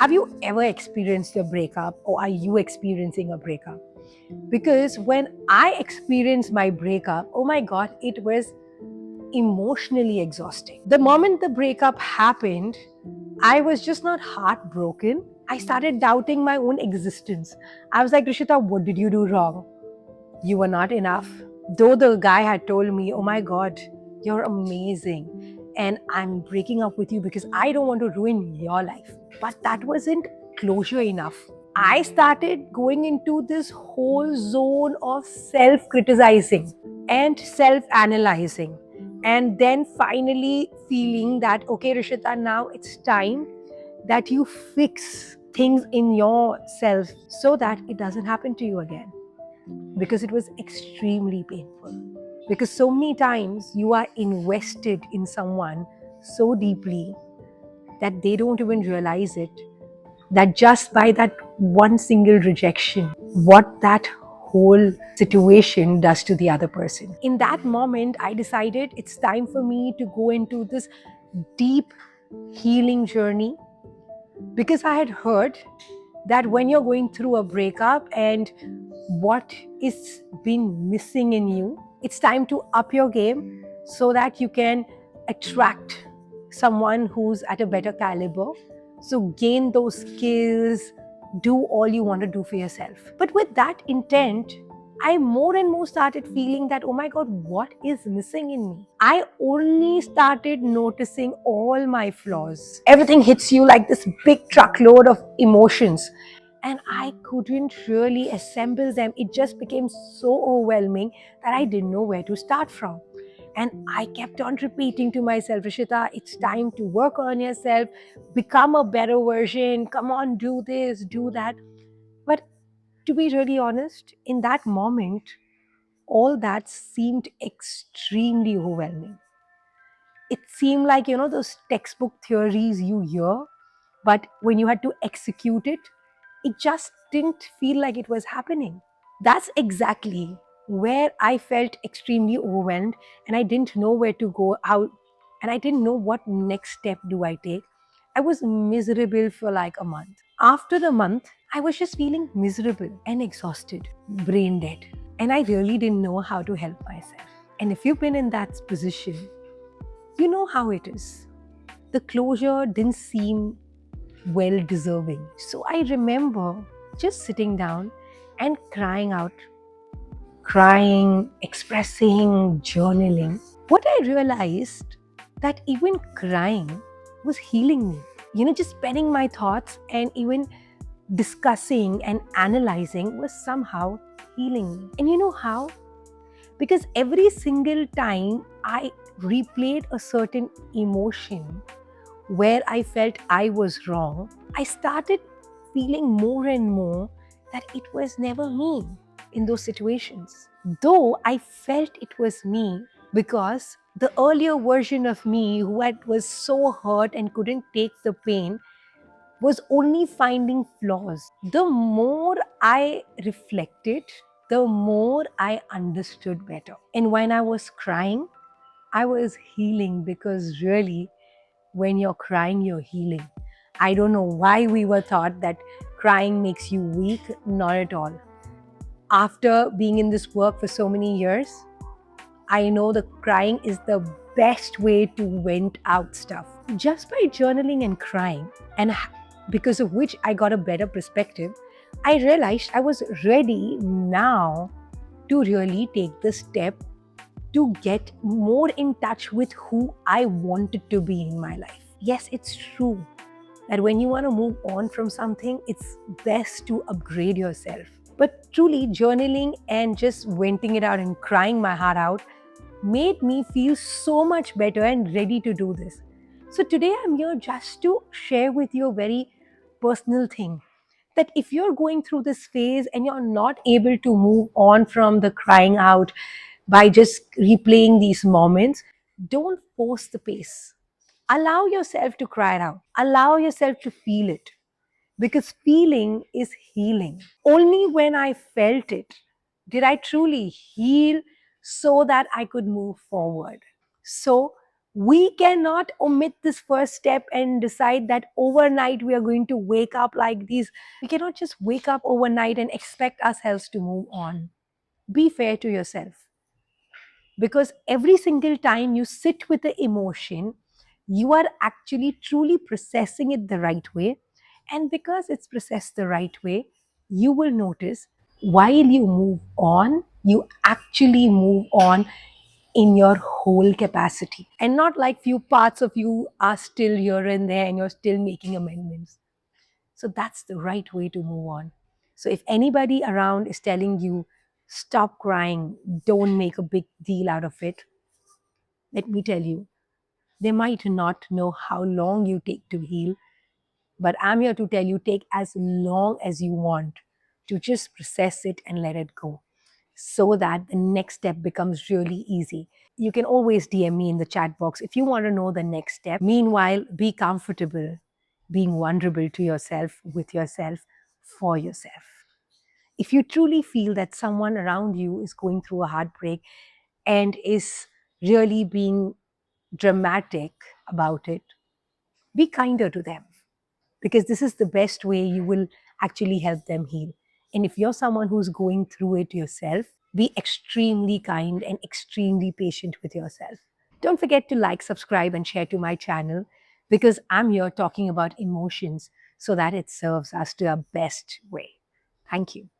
Have you ever experienced a breakup, or are you experiencing a breakup? Because when I experienced my breakup, oh my God, it was emotionally exhausting. The moment the breakup happened, I was just not heartbroken. I started doubting my own existence. I was like, Rishita, what did you do wrong? You were not enough. Though the guy had told me, oh my God, you're amazing. And I'm breaking up with you because I don't want to ruin your life. But that wasn't closure enough. I started going into this whole zone of self criticizing and self analyzing. And then finally feeling that, okay, Rishita, now it's time that you fix things in yourself so that it doesn't happen to you again, because it was extremely painful. Because so many times you are invested in someone so deeply that they don't even realize it, that just by that one single rejection, what that whole situation does to the other person. In that moment, I decided it's time for me to go into this deep healing journey, because I had heard that when you're going through a breakup and what is been missing in you, it's time to up your game so that you can attract someone who's at a better caliber. So gain those skills, do all you want to do for yourself. But with that intent, I more and more started feeling that, oh my God, what is missing in me? I only started noticing all my flaws. Everything hits you like this big truckload of emotions, and I couldn't really assemble them. It just became so overwhelming that I didn't know where to start from. And I kept on repeating to myself, Rishita, it's time to work on yourself, become a better version, come on, do this, do that. But to be really honest, in that moment, all that seemed extremely overwhelming. It seemed like, those textbook theories you hear, but when you had to execute it, it just didn't feel like it was happening. That's exactly where I felt extremely overwhelmed, and I didn't know where to go, how, and I didn't know what next step do I take. I was miserable for like a month. After the month, I was just feeling miserable and exhausted, brain dead, and I really didn't know how to help myself. And if you've been in that position, you know how it is. The closure didn't seem well deserving. So I remember just sitting down and crying out, crying, expressing, journaling. What I realized, that even crying was healing me. Just penning my thoughts and even discussing and analyzing was somehow healing me. And you know how? Because every single time I replayed a certain emotion where I felt I was wrong, I started feeling more and more that it was never me in those situations. Though I felt it was me, because the earlier version of me was so hurt and couldn't take the pain was only finding flaws. The more I reflected, the more I understood better. And when I was crying, I was healing, because really, when you're crying, you're healing. I don't know why we were taught that crying makes you weak. Not at all. After being in this work for so many years, I know the crying is the best way to vent out stuff. Just by journaling and crying, and because of which I got a better perspective, I realized I was ready now to really take the step to get more in touch with who I wanted to be in my life. Yes, it's true that when you want to move on from something, it's best to upgrade yourself. But truly, journaling and just venting it out and crying my heart out made me feel so much better and ready to do this. So today I'm here just to share with you a very personal thing, that if you're going through this phase and you're not able to move on from the crying out by just replaying these moments, don't force the pace. Allow yourself to cry it out. Allow yourself to feel it, because feeling is healing. Only when I felt it did I truly heal so that I could move forward. So We cannot omit this first step and decide that overnight we are going to wake up like these. We cannot just wake up overnight and expect ourselves to move on. Be fair to yourself, because every single time you sit with the emotion, you are actually truly processing it the right way. And because it's processed the right way, you will notice while you move on, you actually move on in your whole capacity, and not like few parts of you are still here and there and you're still making amendments. So that's the right way to move on. So if anybody around is telling you, stop crying, don't make a big deal out of it, let me tell you, they might not know how long you take to heal, but I'm here to tell you, take as long as you want to just process it and let it go, so that the next step becomes really easy. You can always DM me in the chat box if you want to know the next step. Meanwhile, be comfortable being vulnerable to yourself, with yourself, for yourself. If you truly feel that someone around you is going through a heartbreak and is really being dramatic about it, be kinder to them, because this is the best way you will actually help them heal. And if you're someone who's going through it yourself, be extremely kind and extremely patient with yourself. Don't forget to like, subscribe, and share to my channel, because I'm here talking about emotions so that it serves us to our best way. Thank you.